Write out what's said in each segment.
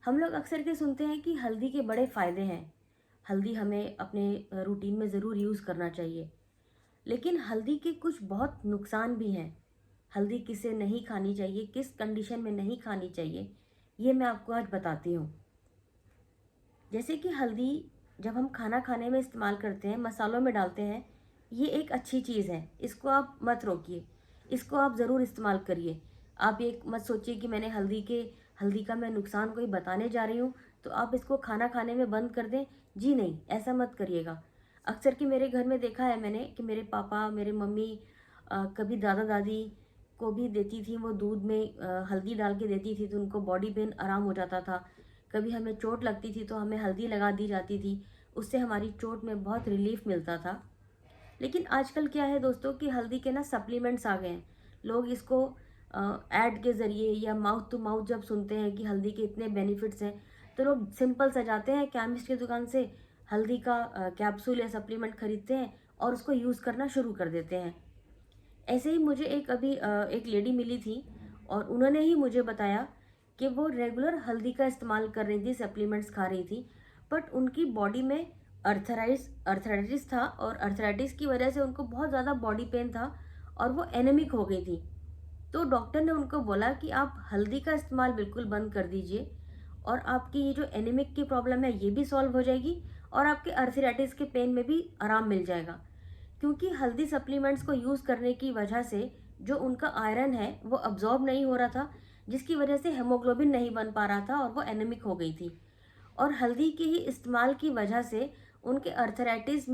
हम लोग अक्सर के सुनते हैं कि हल्दी के बड़े फ़ायदे हैं। हल्दी हमें अपने रूटीन में ज़रूर यूज़ करना चाहिए। लेकिन हल्दी के कुछ बहुत नुकसान भी हैं। हल्दी किसे नहीं खानी चाहिए, किस कंडीशन में नहीं खानी चाहिए, ये मैं आपको आज बताती हूँ। जैसे कि हल्दी जब हम खाना खाने में इस्तेमाल करते हैं, मसालों में डालते हैं, ये एक अच्छी चीज़ है। इसको आप मत रोकिए, इसको आप ज़रूर इस्तेमाल करिए। आप ये मत सोचिए कि हल्दी का मैं नुकसान कोई बताने जा रही हूँ, तो आप इसको खाना खाने में बंद कर दें। जी नहीं, ऐसा मत करिएगा। अक्सर कि मेरे घर में देखा है मैंने कि मेरे पापा, मेरे मम्मी कभी दादा-दादी को भी देती थी, वो दूध में हल्दी डाल के देती थी, तो उनको बॉडी पेन आराम हो जाता था। कभी हमें चोट लगती थी तो हमें हल्दी लगा दी जाती थी, उससे हमारी चोट में बहुत रिलीफ मिलता था। लेकिन आजकल क्या है दोस्तों कि हल्दी के ना सप्लीमेंट्स आ गए हैं। लोग इसको ऐड के ज़रिए या माउथ टू माउथ जब सुनते हैं कि हल्दी के इतने बेनिफिट्स हैं, तो लोग सिंपल सा जाते हैं केमिस्ट की दुकान से हल्दी का कैप्सूल या सप्लीमेंट खरीदते हैं और उसको यूज़ करना शुरू कर देते हैं। ऐसे ही मुझे एक लेडी मिली थी और उन्होंने ही मुझे बताया कि वो रेगुलर हल्दी का इस्तेमाल कर रही थी, सप्लीमेंट्स खा रही थी, बट उनकी बॉडी में अर्थराइटिस था और अर्थराइटिस की वजह से उनको बहुत ज़्यादा बॉडी पेन था और वो एनेमिक हो गई थी। तो डॉक्टर ने उनको बोला कि आप हल्दी का इस्तेमाल बिल्कुल बंद कर दीजिए और आपकी ये जो एनीमिक की प्रॉब्लम है ये भी सॉल्व हो जाएगी और आपके अर्थराइटिस के पेन में भी आराम मिल जाएगा। क्योंकि हल्दी सप्लीमेंट्स को यूज़ करने की वजह से जो उनका आयरन है वो अब्जॉर्ब नहीं हो रहा था, जिसकी वजह से हेमोग्लोबिन नहीं बन पा रहा था और वो एनीमिक हो गई थी। और हल्दी के ही इस्तेमाल की वजह से उनके अर्थराइटिस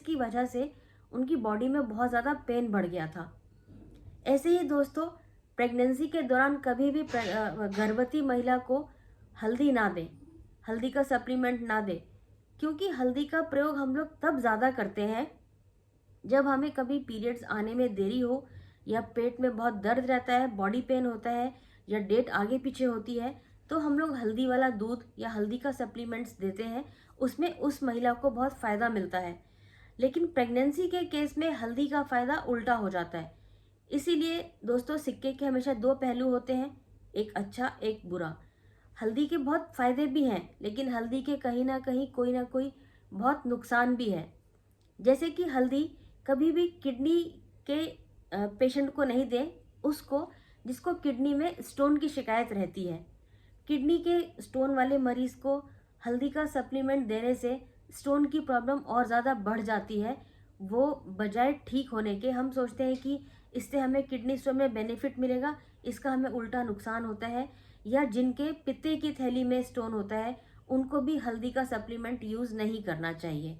की वजह से उनकी बॉडी में बहुत ज़्यादा पेन बढ़ गया था। ऐसे ही दोस्तों, प्रेगनेंसी के दौरान कभी भी गर्भवती महिला को हल्दी ना दें, हल्दी का सप्लीमेंट ना दें, क्योंकि हल्दी का प्रयोग हम लोग तब ज़्यादा करते हैं जब हमें कभी पीरियड्स आने में देरी हो या पेट में बहुत दर्द रहता है, बॉडी पेन होता है या डेट आगे पीछे होती है, तो हम लोग हल्दी वाला दूध या हल्दी का सप्लीमेंट्स देते हैं। उसमें उस महिला को बहुत फ़ायदा मिलता है। लेकिन प्रेगनेंसी के केस में हल्दी का फ़ायदा उल्टा हो जाता है। इसीलिए दोस्तों, सिक्के के हमेशा दो पहलू होते हैं, एक अच्छा एक बुरा। हल्दी के बहुत फ़ायदे भी हैं, लेकिन हल्दी के कहीं ना कोई बहुत नुकसान भी है। जैसे कि हल्दी कभी भी किडनी के पेशेंट को नहीं दें, उसको जिसको किडनी में स्टोन की शिकायत रहती है। किडनी के स्टोन वाले मरीज को हल्दी का सप्लीमेंट देने से स्टोन की प्रॉब्लम और ज़्यादा बढ़ जाती है। वो बजाय ठीक होने के हम सोचते हैं कि इससे हमें किडनी स्टोन में बेनिफिट मिलेगा, इसका हमें उल्टा नुकसान होता है। या जिनके पित्ते की थैली में स्टोन होता है, उनको भी हल्दी का सप्लीमेंट यूज़ नहीं करना चाहिए।